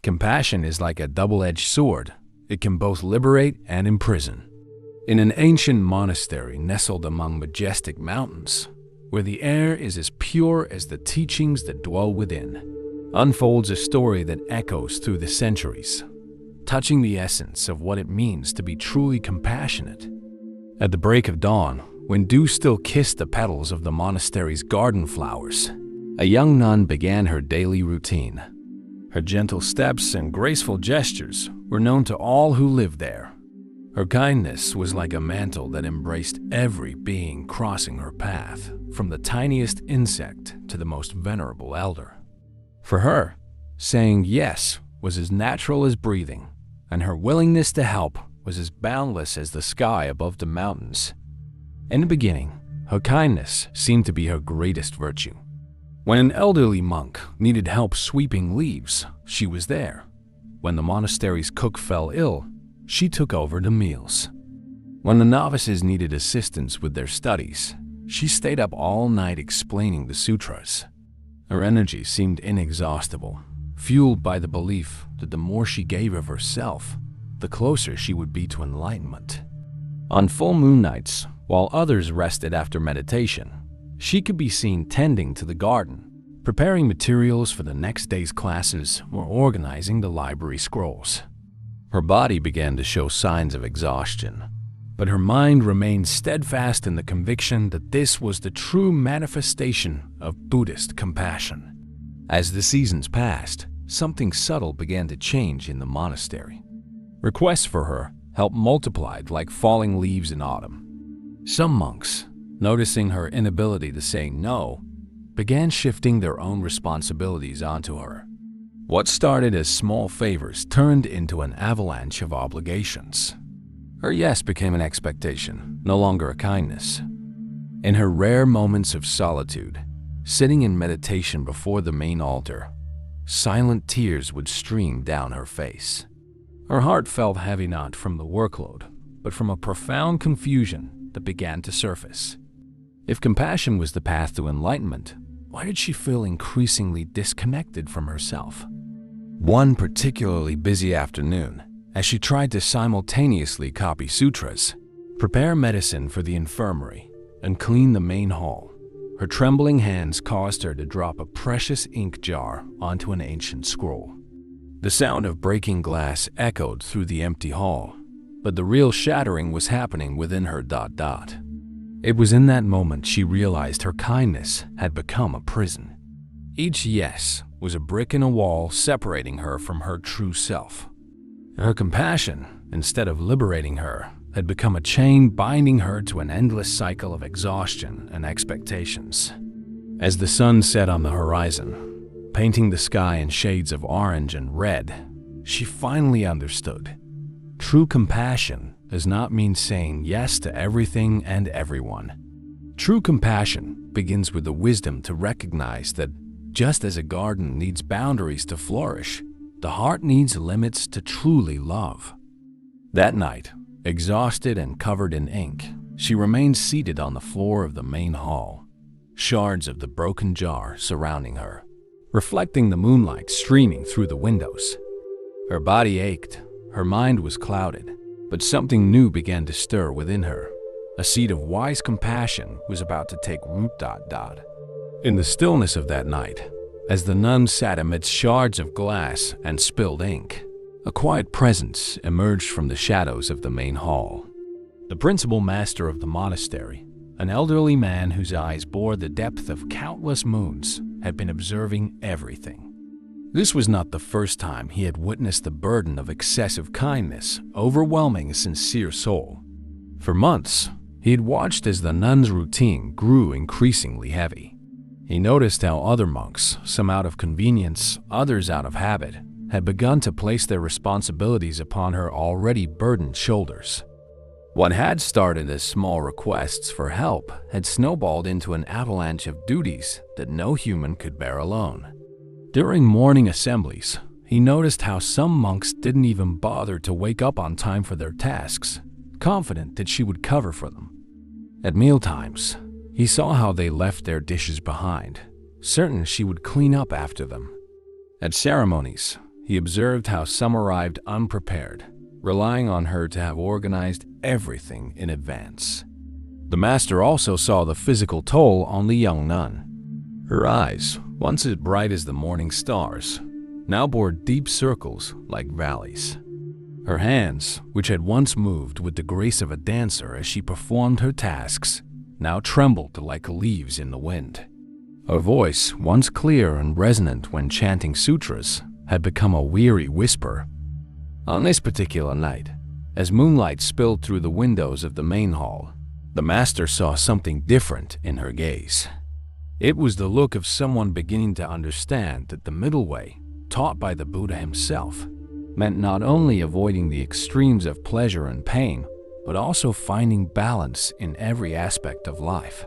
Compassion is like a double-edged sword. It can both liberate and imprison. In an ancient monastery nestled among majestic mountains, where the air is as pure as the teachings that dwell within, unfolds a story that echoes through the centuries, touching the essence of what it means to be truly compassionate. At the break of dawn, when dew still kissed the petals of the monastery's garden flowers, a young nun began her daily routine. Her gentle steps and graceful gestures were known to all who lived there. Her kindness was like a mantle that embraced every being crossing her path, from the tiniest insect to the most venerable elder. For her, saying yes was as natural as breathing, and her willingness to help was as boundless as the sky above the mountains. In the beginning, her kindness seemed to be her greatest virtue. When an elderly monk needed help sweeping leaves, she was there. When the monastery's cook fell ill, she took over the meals. When the novices needed assistance with their studies, she stayed up all night explaining the sutras. Her energy seemed inexhaustible, fueled by the belief that the more she gave of herself, the closer she would be to enlightenment. On full moon nights, while others rested after meditation, she could be seen tending to the garden, preparing materials for the next day's classes or organizing the library scrolls. Her body began to show signs of exhaustion, but her mind remained steadfast in the conviction that this was the true manifestation of Buddhist compassion. As the seasons passed, something subtle began to change in the monastery. Requests for her help multiplied like falling leaves in autumn. Some monks, noticing her inability to say no, began shifting their own responsibilities onto her. What started as small favors turned into an avalanche of obligations. Her yes became an expectation, no longer a kindness. In her rare moments of solitude, sitting in meditation before the main altar, silent tears would stream down her face. Her heart felt heavy not from the workload, but from a profound confusion that began to surface. If compassion was the path to enlightenment, why did she feel increasingly disconnected from herself? One particularly busy afternoon, as she tried to simultaneously copy sutras, prepare medicine for the infirmary, and clean the main hall, her trembling hands caused her to drop a precious ink jar onto an ancient scroll. The sound of breaking glass echoed through the empty hall, but the real shattering was happening within her. It was in that moment she realized her kindness had become a prison. Each yes was a brick in a wall separating her from her true self. Her compassion, instead of liberating her, had become a chain binding her to an endless cycle of exhaustion and expectations. As the sun set on the horizon, painting the sky in shades of orange and red, she finally understood. True compassion does not mean saying yes to everything and everyone. True compassion begins with the wisdom to recognize that just as a garden needs boundaries to flourish, the heart needs limits to truly love. That night, exhausted and covered in ink, she remained seated on the floor of the main hall, shards of the broken jar surrounding her, reflecting the moonlight streaming through the windows. Her body ached, her mind was clouded, but something new began to stir within her. A seed of wise compassion was about to take root. In the stillness of that night, as the nun sat amidst shards of glass and spilled ink, a quiet presence emerged from the shadows of the main hall. The principal master of the monastery, an elderly man whose eyes bore the depth of countless moons, had been observing everything. This was not the first time he had witnessed the burden of excessive kindness overwhelming a sincere soul. For months, he had watched as the nun's routine grew increasingly heavy. He noticed how other monks, some out of convenience, others out of habit, had begun to place their responsibilities upon her already burdened shoulders. What had started as small requests for help had snowballed into an avalanche of duties that no human could bear alone. During morning assemblies, he noticed how some monks didn't even bother to wake up on time for their tasks, confident that she would cover for them. At mealtimes, he saw how they left their dishes behind, certain she would clean up after them. At ceremonies, he observed how some arrived unprepared, relying on her to have organized everything in advance. The master also saw the physical toll on the young nun. Her eyes, once as bright as the morning stars, now bore deep circles like valleys. Her hands, which had once moved with the grace of a dancer as she performed her tasks, now trembled like leaves in the wind. Her voice, once clear and resonant when chanting sutras, had become a weary whisper. On this particular night, as moonlight spilled through the windows of the main hall, the master saw something different in her gaze. It was the look of someone beginning to understand that the middle way, taught by the Buddha himself, meant not only avoiding the extremes of pleasure and pain, but also finding balance in every aspect of life.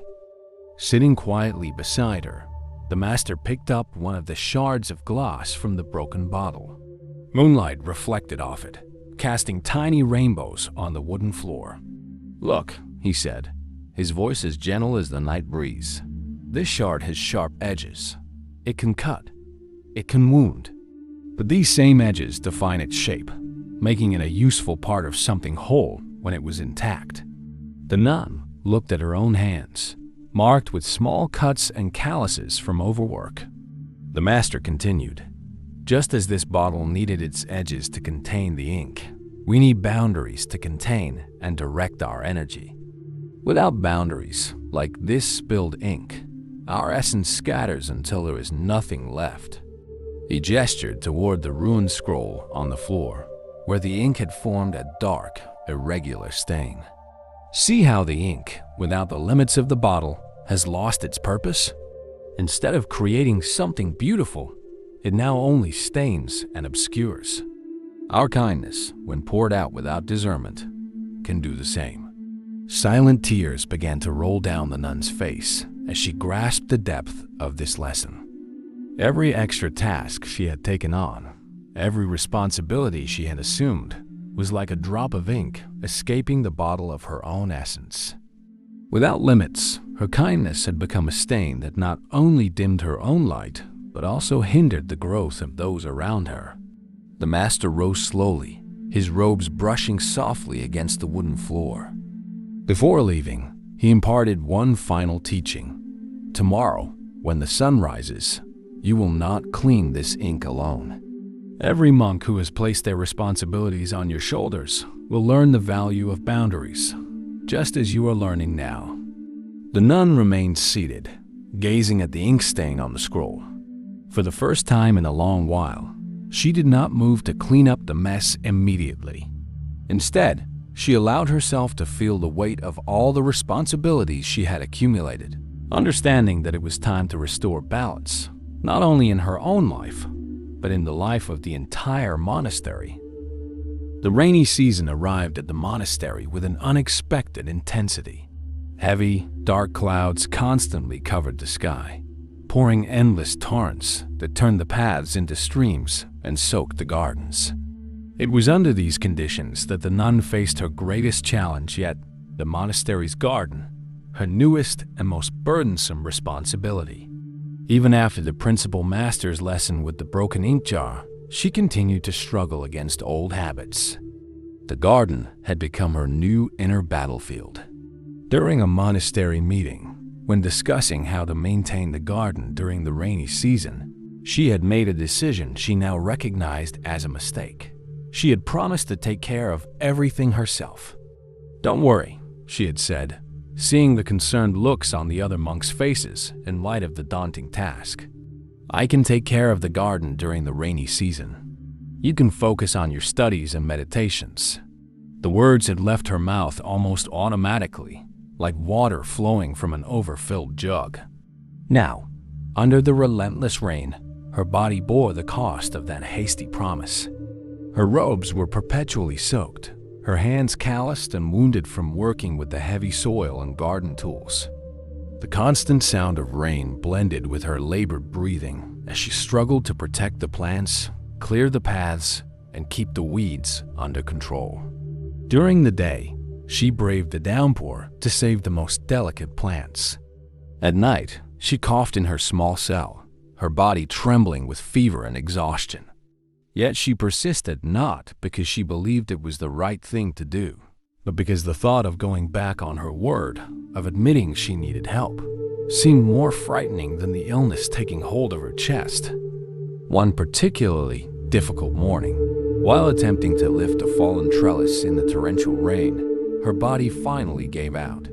Sitting quietly beside her, the master picked up one of the shards of glass from the broken bottle. Moonlight reflected off it, casting tiny rainbows on the wooden floor. "Look," he said, his voice as gentle as the night breeze. "This shard has sharp edges. It can cut. It can wound. But these same edges define its shape, making it a useful part of something whole when it was intact." The nun looked at her own hands, marked with small cuts and calluses from overwork. The master continued, "Just as this bottle needed its edges to contain the ink, we need boundaries to contain and direct our energy. Without boundaries, like this spilled ink, our essence scatters until there is nothing left." He gestured toward the ruined scroll on the floor, where the ink had formed a dark, irregular stain. "See how the ink, without the limits of the bottle, has lost its purpose? Instead of creating something beautiful, it now only stains and obscures. Our kindness, when poured out without discernment, can do the same." Silent tears began to roll down the nun's face as she grasped the depth of this lesson. Every extra task she had taken on, every responsibility she had assumed, was like a drop of ink escaping the bottle of her own essence. Without limits, her kindness had become a stain that not only dimmed her own light, but also hindered the growth of those around her. The master rose slowly, his robes brushing softly against the wooden floor. Before leaving, he imparted one final teaching. "Tomorrow, when the sun rises, you will not clean this ink alone. Every monk who has placed their responsibilities on your shoulders will learn the value of boundaries, just as you are learning now." The nun remained seated, gazing at the ink stain on the scroll. For the first time in a long while, she did not move to clean up the mess immediately. Instead, she allowed herself to feel the weight of all the responsibilities she had accumulated, understanding that it was time to restore balance, not only in her own life, but in the life of the entire monastery. The rainy season arrived at the monastery with an unexpected intensity. Heavy, dark clouds constantly covered the sky, pouring endless torrents that turned the paths into streams and soaked the gardens. It was under these conditions that the nun faced her greatest challenge yet, the monastery's garden, her newest and most burdensome responsibility. Even after the principal master's lesson with the broken ink jar, she continued to struggle against old habits. The garden had become her new inner battlefield. During a monastery meeting, when discussing how to maintain the garden during the rainy season, she had made a decision she now recognized as a mistake. She had promised to take care of everything herself. "Don't worry," she had said, seeing the concerned looks on the other monks' faces in light of the daunting task. "I can take care of the garden during the rainy season. You can focus on your studies and meditations." The words had left her mouth almost automatically, like water flowing from an overfilled jug. Now, under the relentless rain, her body bore the cost of that hasty promise. Her robes were perpetually soaked, her hands calloused and wounded from working with the heavy soil and garden tools. The constant sound of rain blended with her labored breathing as she struggled to protect the plants, clear the paths, and keep the weeds under control. During the day, she braved the downpour to save the most delicate plants. At night, she coughed in her small cell, her body trembling with fever and exhaustion. Yet she persisted, not because she believed it was the right thing to do, but because the thought of going back on her word, of admitting she needed help, seemed more frightening than the illness taking hold of her chest. One particularly difficult morning, while attempting to lift a fallen trellis in the torrential rain, her body finally gave out.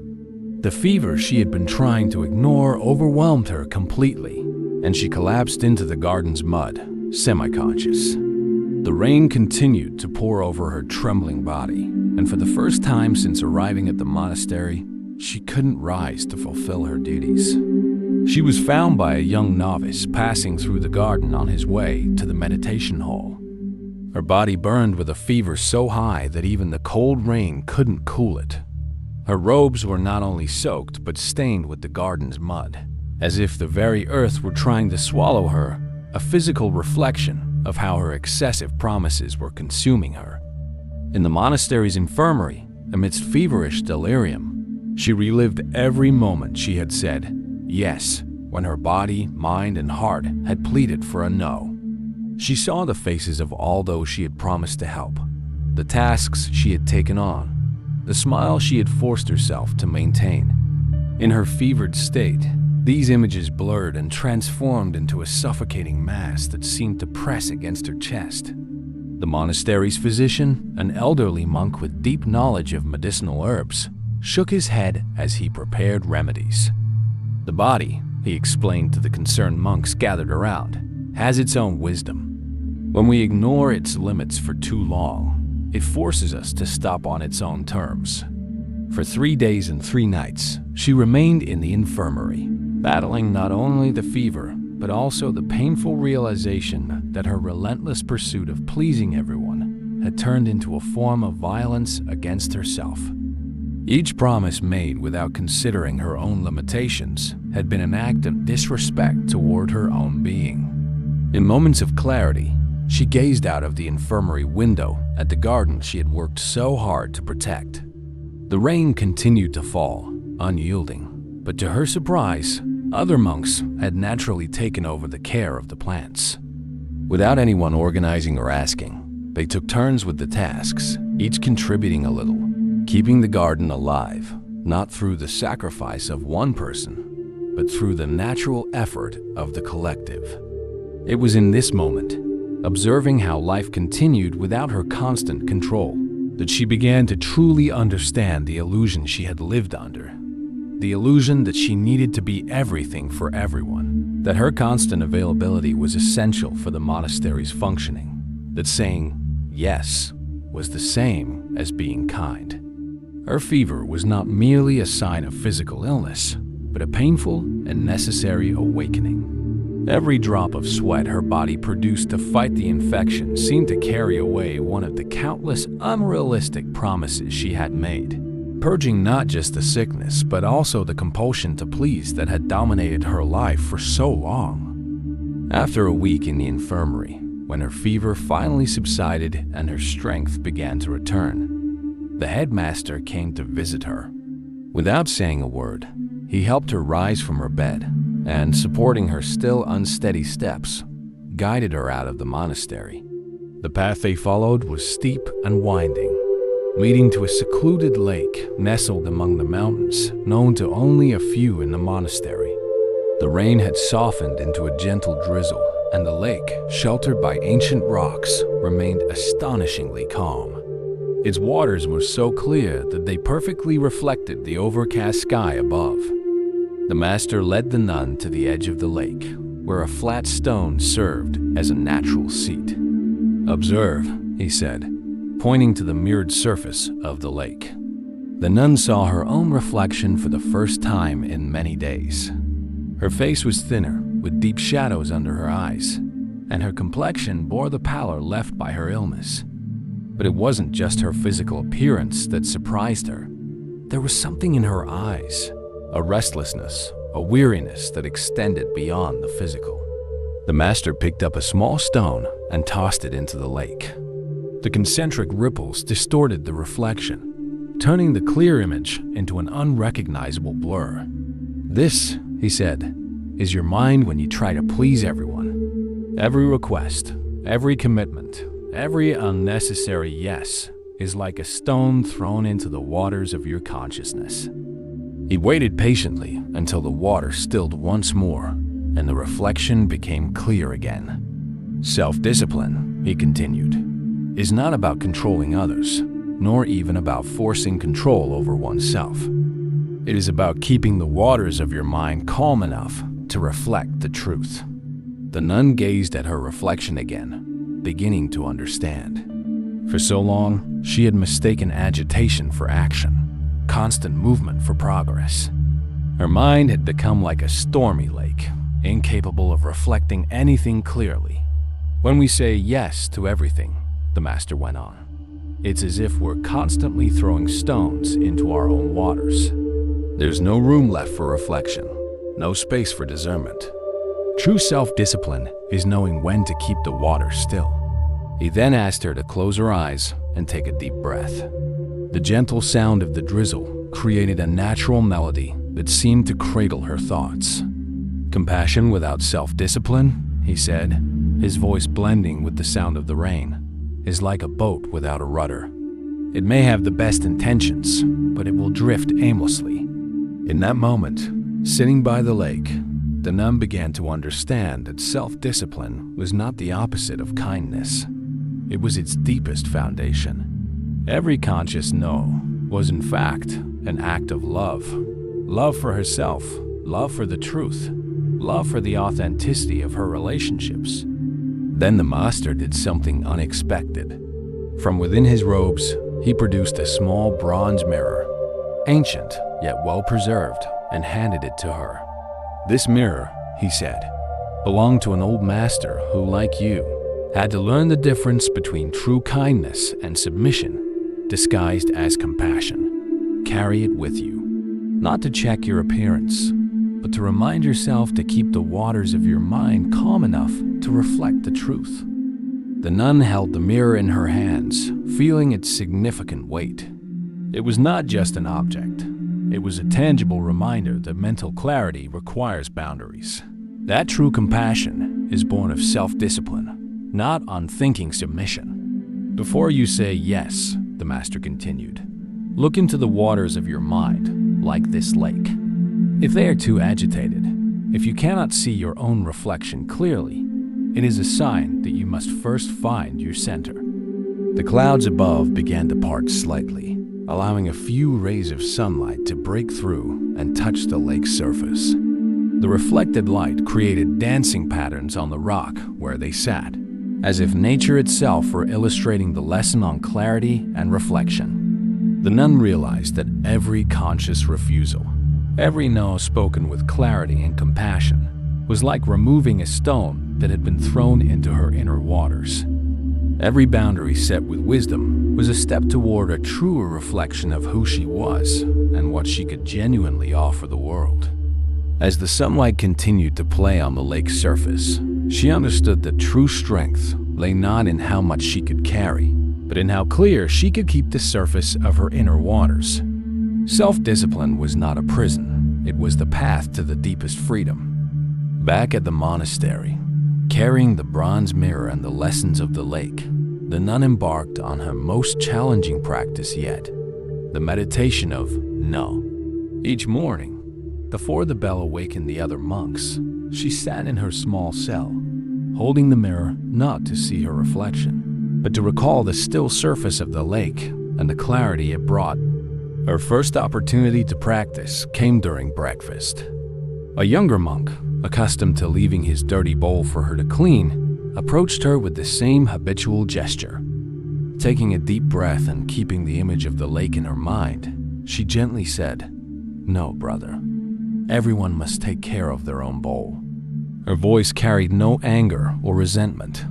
The fever she had been trying to ignore overwhelmed her completely, and she collapsed into the garden's mud, semi-conscious. The rain continued to pour over her trembling body, and for the first time since arriving at the monastery, she couldn't rise to fulfill her duties. She was found by a young novice passing through the garden on his way to the meditation hall. Her body burned with a fever so high that even the cold rain couldn't cool it. Her robes were not only soaked but stained with the garden's mud, as if the very earth were trying to swallow her, a physical reflection of how her excessive promises were consuming her. In the monastery's infirmary, amidst feverish delirium, she relived every moment she had said yes when her body, mind, and heart had pleaded for a no. She saw the faces of all those she had promised to help, the tasks she had taken on, the smile she had forced herself to maintain. In her fevered state, these images blurred and transformed into a suffocating mass that seemed to press against her chest. The monastery's physician, an elderly monk with deep knowledge of medicinal herbs, shook his head as he prepared remedies. The body, he explained to the concerned monks gathered around, has its own wisdom. When we ignore its limits for too long, it forces us to stop on its own terms. For 3 days and 3 nights, she remained in the infirmary, battling not only the fever, but also the painful realization that her relentless pursuit of pleasing everyone had turned into a form of violence against herself. Each promise made without considering her own limitations had been an act of disrespect toward her own being. In moments of clarity, she gazed out of the infirmary window at the garden she had worked so hard to protect. The rain continued to fall, unyielding, but to her surprise, other monks had naturally taken over the care of the plants. Without anyone organizing or asking, they took turns with the tasks, each contributing a little, keeping the garden alive, not through the sacrifice of one person, but through the natural effort of the collective. It was in this moment, observing how life continued without her constant control, that she began to truly understand the illusion she had lived under. The illusion that she needed to be everything for everyone, that her constant availability was essential for the monastery's functioning, that saying yes was the same as being kind. Her fever was not merely a sign of physical illness, but a painful and necessary awakening. Every drop of sweat her body produced to fight the infection seemed to carry away one of the countless unrealistic promises she had made, purging not just the sickness but also the compulsion to please that had dominated her life for so long. After a week in the infirmary, when her fever finally subsided and her strength began to return, the headmaster came to visit her. Without saying a word, he helped her rise from her bed and, supporting her still unsteady steps, guided her out of the monastery. The path they followed was steep and winding, leading to a secluded lake nestled among the mountains, known to only a few in the monastery. The rain had softened into a gentle drizzle, and the lake, sheltered by ancient rocks, remained astonishingly calm. Its waters were so clear that they perfectly reflected the overcast sky above. The master led the nun to the edge of the lake, where a flat stone served as a natural seat. "Observe," he said, pointing to the mirrored surface of the lake. The nun saw her own reflection for the first time in many days. Her face was thinner, with deep shadows under her eyes, and her complexion bore the pallor left by her illness. But it wasn't just her physical appearance that surprised her. There was something in her eyes, a restlessness, a weariness that extended beyond the physical. The master picked up a small stone and tossed it into the lake. The concentric ripples distorted the reflection, turning the clear image into an unrecognizable blur. "This," he said, "is your mind when you try to please everyone. Every request, Every commitment, every unnecessary yes, is like a stone thrown into the waters of your consciousness. He waited patiently until the water stilled once more and the reflection became clear again. Self-discipline, he continued, is not about controlling others, nor even about forcing control over oneself. It is about keeping the waters of your mind calm enough to reflect the truth. The nun gazed at her reflection again, beginning to understand. For so long, she had mistaken agitation for action, constant movement for progress. Her mind had become like a stormy lake, incapable of reflecting anything clearly. When we say yes to everything, the master went on, it's as if we're constantly throwing stones into our own waters. There's no room left for reflection, no space for discernment. True self-discipline is knowing when to keep the water still. He then asked her to close her eyes and take a deep breath. The gentle sound of the drizzle created a natural melody that seemed to cradle her thoughts. Compassion without self-discipline, he said, his voice blending with the sound of the rain, is like a boat without a rudder. It may have the best intentions, but it will drift aimlessly. In that moment, sitting by the lake, the nun began to understand that self-discipline was not the opposite of kindness. It was its deepest foundation. Every conscious no was in fact an act of love. Love for herself, love for the truth, love for the authenticity of her relationships. Then the master did something unexpected. From within his robes, he produced a small bronze mirror, ancient yet well-preserved, and handed it to her. This mirror, he said, belonged to an old master who, like you, had to learn the difference between true kindness and submission, disguised as compassion. Carry it with you, not to check your appearance, but to remind yourself to keep the waters of your mind calm enough to reflect the truth. The nun held the mirror in her hands, feeling its significant weight. It was not just an object. It was a tangible reminder that mental clarity requires boundaries. That true compassion is born of self-discipline, not unthinking submission. Before you say yes, the master continued, look into the waters of your mind, like this lake. If they are too agitated, if you cannot see your own reflection clearly, it is a sign that you must first find your center. The clouds above began to part slightly, allowing a few rays of sunlight to break through and touch the lake's surface. The reflected light created dancing patterns on the rock where they sat, as if nature itself were illustrating the lesson on clarity and reflection. The nun realized that every conscious refusal, every no spoken with clarity and compassion, was like removing a stone that had been thrown into her inner waters. Every boundary set with wisdom was a step toward a truer reflection of who she was and what she could genuinely offer the world. As the sunlight continued to play on the lake's surface, she understood that true strength lay not in how much she could carry, but in how clear she could keep the surface of her inner waters. Self-discipline was not a prison, it was the path to the deepest freedom. Back at the monastery, carrying the bronze mirror and the lessons of the lake, the nun embarked on her most challenging practice yet, the meditation of no. Each morning, before the bell awakened the other monks, she sat in her small cell, holding the mirror not to see her reflection, but to recall the still surface of the lake and the clarity it brought. Her first opportunity to practice came during breakfast. A younger monk, accustomed to leaving his dirty bowl for her to clean, approached her with the same habitual gesture. Taking a deep breath and keeping the image of the lake in her mind, she gently said, "No, brother. Everyone must take care of their own bowl." Her voice carried no anger or resentment,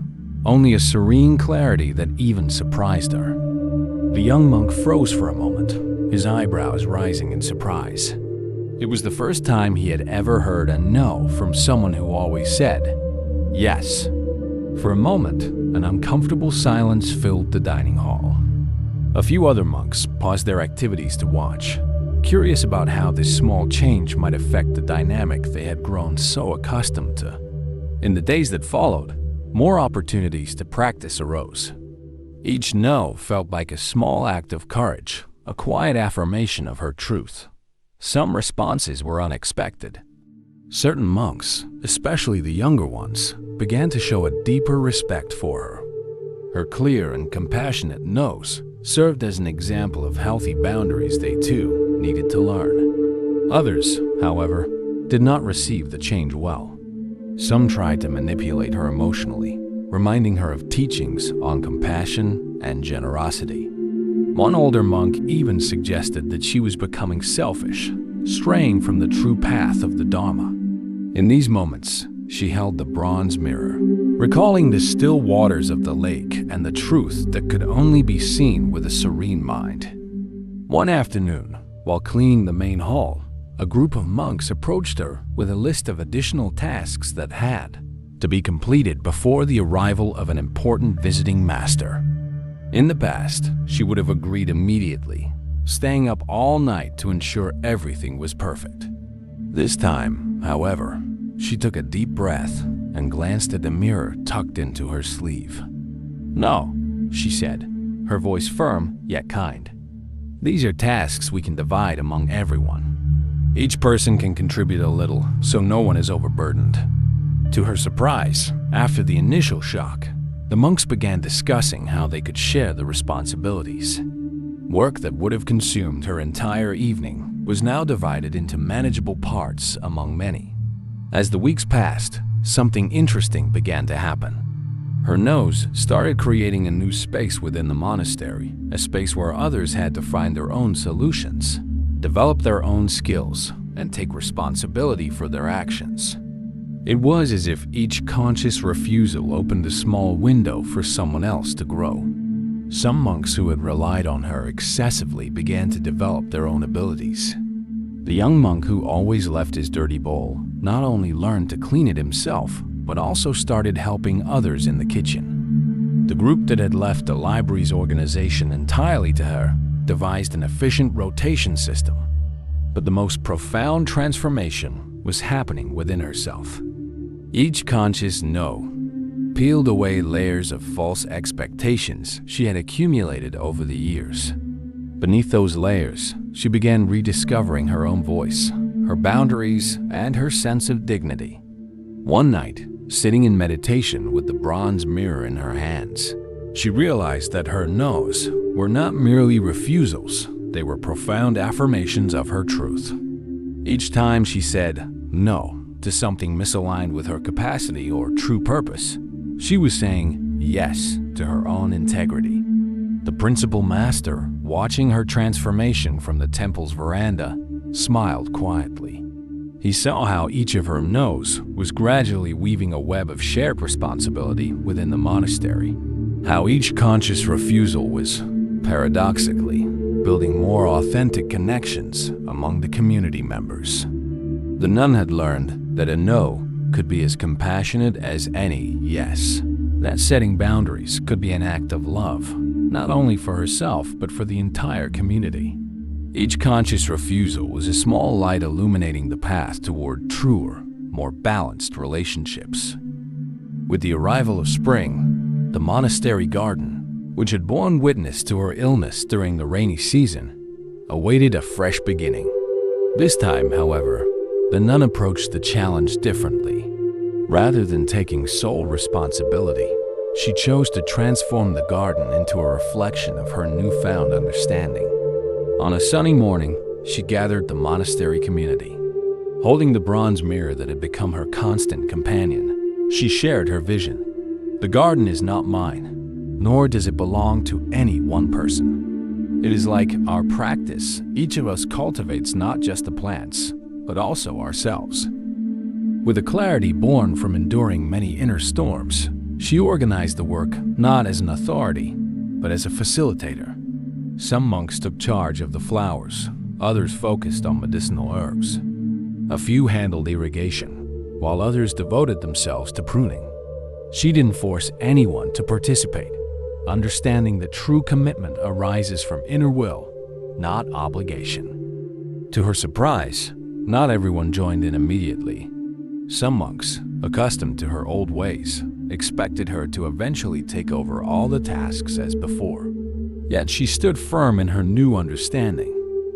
only a serene clarity that even surprised her. The young monk froze for a moment, his eyebrows rising in surprise. It was the first time he had ever heard a no from someone who always said yes. For a moment, an uncomfortable silence filled the dining hall. A few other monks paused their activities to watch, curious about how this small change might affect the dynamic they had grown so accustomed to. In the days that followed, more opportunities to practice arose. Each no felt like a small act of courage, a quiet affirmation of her truth. Some responses were unexpected. Certain monks, especially the younger ones, began to show a deeper respect for her. Her clear and compassionate no's served as an example of healthy boundaries they too needed to learn. Others, however, did not receive the change well. Some tried to manipulate her emotionally, reminding her of teachings on compassion and generosity. One older monk even suggested that she was becoming selfish, straying from the true path of the Dharma. In these moments, she held the bronze mirror, recalling the still waters of the lake and the truth that could only be seen with a serene mind. One afternoon, while cleaning the main hall, a group of monks approached her with a list of additional tasks that had to be completed before the arrival of an important visiting master. In the past, she would have agreed immediately, staying up all night to ensure everything was perfect. This time, however, she took a deep breath and glanced at the mirror tucked into her sleeve. "No," she said, her voice firm yet kind. "These are tasks we can divide among everyone. Each person can contribute a little, so no one is overburdened." To her surprise, after the initial shock, the monks began discussing how they could share the responsibilities. Work that would have consumed her entire evening was now divided into manageable parts among many. As the weeks passed, something interesting began to happen. Her nose started creating a new space within the monastery, a space where others had to find their own solutions, develop their own skills, and take responsibility for their actions. It was as if each conscious refusal opened a small window for someone else to grow. Some monks who had relied on her excessively began to develop their own abilities. The young monk who always left his dirty bowl not only learned to clean it himself, but also started helping others in the kitchen. The group that had left the library's organization entirely to her devised an efficient rotation system. But the most profound transformation was happening within herself. Each conscious no peeled away layers of false expectations she had accumulated over the years. Beneath those layers, she began rediscovering her own voice, her boundaries, and her sense of dignity. One night, sitting in meditation with the bronze mirror in her hands, she realized that her no's were not merely refusals, they were profound affirmations of her truth. Each time she said no to something misaligned with her capacity or true purpose, she was saying yes to her own integrity. The principal master, watching her transformation from the temple's veranda, smiled quietly. He saw how each of her no's was gradually weaving a web of shared responsibility within the monastery, how each conscious refusal was, paradoxically, building more authentic connections among the community members. The nun had learned that a no could be as compassionate as any yes, that setting boundaries could be an act of love, not only for herself but for the entire community. Each conscious refusal was a small light illuminating the path toward truer, more balanced relationships. With the arrival of spring, the monastery garden, which had borne witness to her illness during the rainy season, awaited a fresh beginning. This time, however, the nun approached the challenge differently. Rather than taking sole responsibility, she chose to transform the garden into a reflection of her newfound understanding. On a sunny morning, she gathered the monastery community. Holding the bronze mirror that had become her constant companion, she shared her vision. "The garden is not mine, nor does it belong to any one person. It is like our practice. Each of us cultivates not just the plants, but also ourselves." With a clarity born from enduring many inner storms, she organized the work not as an authority, but as a facilitator. Some monks took charge of the flowers, others focused on medicinal herbs. A few handled irrigation, while others devoted themselves to pruning. She didn't force anyone to participate, understanding that true commitment arises from inner will, not obligation. To her surprise, not everyone joined in immediately. Some monks, accustomed to her old ways, expected her to eventually take over all the tasks as before. Yet she stood firm in her new understanding,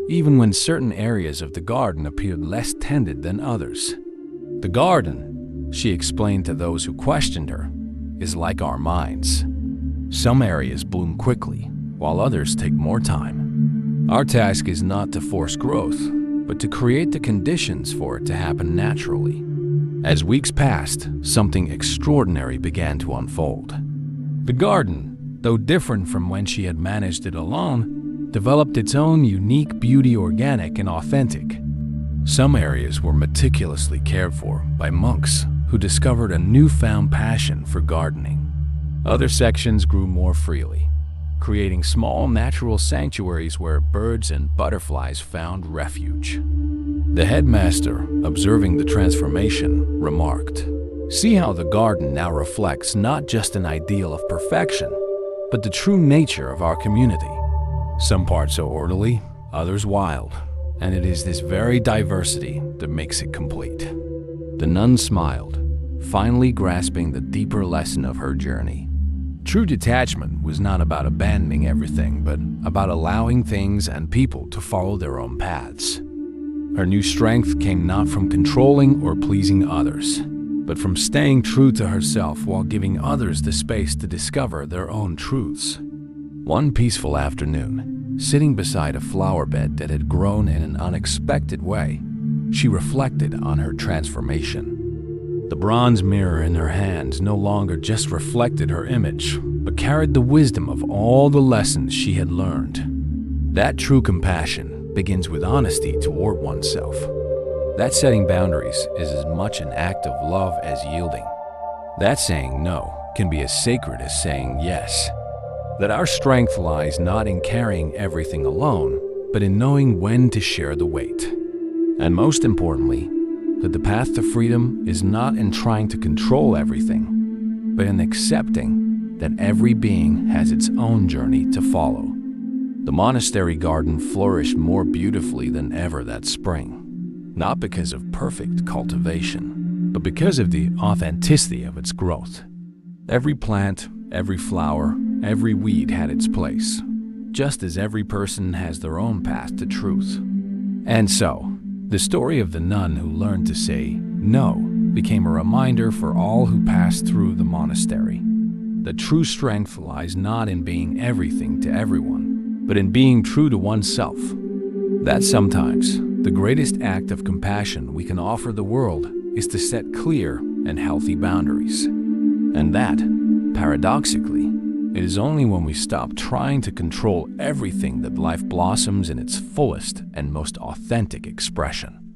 even when certain areas of the garden appeared less tended than others. The garden, she explained to those who questioned her, is like our minds. Some areas bloom quickly, while others take more time. Our task is not to force growth, but to create the conditions for it to happen naturally. As weeks passed, something extraordinary began to unfold. The garden, though different from when she had managed it alone, developed its own unique beauty, organic and authentic. Some areas were meticulously cared for by monks who discovered a newfound passion for gardening. Other sections grew more freely, creating small natural sanctuaries where birds and butterflies found refuge. The headmaster, observing the transformation, remarked, "See how the garden now reflects not just an ideal of perfection, but the true nature of our community. Some parts are orderly, others wild, and it is this very diversity that makes it complete." The nun smiled, finally grasping the deeper lesson of her journey. True detachment was not about abandoning everything, but about allowing things and people to follow their own paths. Her new strength came not from controlling or pleasing others, but from staying true to herself while giving others the space to discover their own truths. One peaceful afternoon, sitting beside a flower bed that had grown in an unexpected way, she reflected on her transformation. The bronze mirror in her hand no longer just reflected her image, but carried the wisdom of all the lessons she had learned. That true compassion begins with honesty toward oneself. That setting boundaries is as much an act of love as yielding. That saying no can be as sacred as saying yes. That our strength lies not in carrying everything alone, but in knowing when to share the weight. And most importantly, that the path to freedom is not in trying to control everything, but in accepting that every being has its own journey to follow. The monastery garden flourished more beautifully than ever that spring, not because of perfect cultivation, but because of the authenticity of its growth. Every plant, every flower, every weed had its place, just as every person has their own path to truth. And so, the story of the nun who learned to say no became a reminder for all who passed through the monastery. The true strength lies not in being everything to everyone, but in being true to oneself. That sometimes the greatest act of compassion we can offer the world is to set clear and healthy boundaries. And that, paradoxically, it is only when we stop trying to control everything that life blossoms in its fullest and most authentic expression.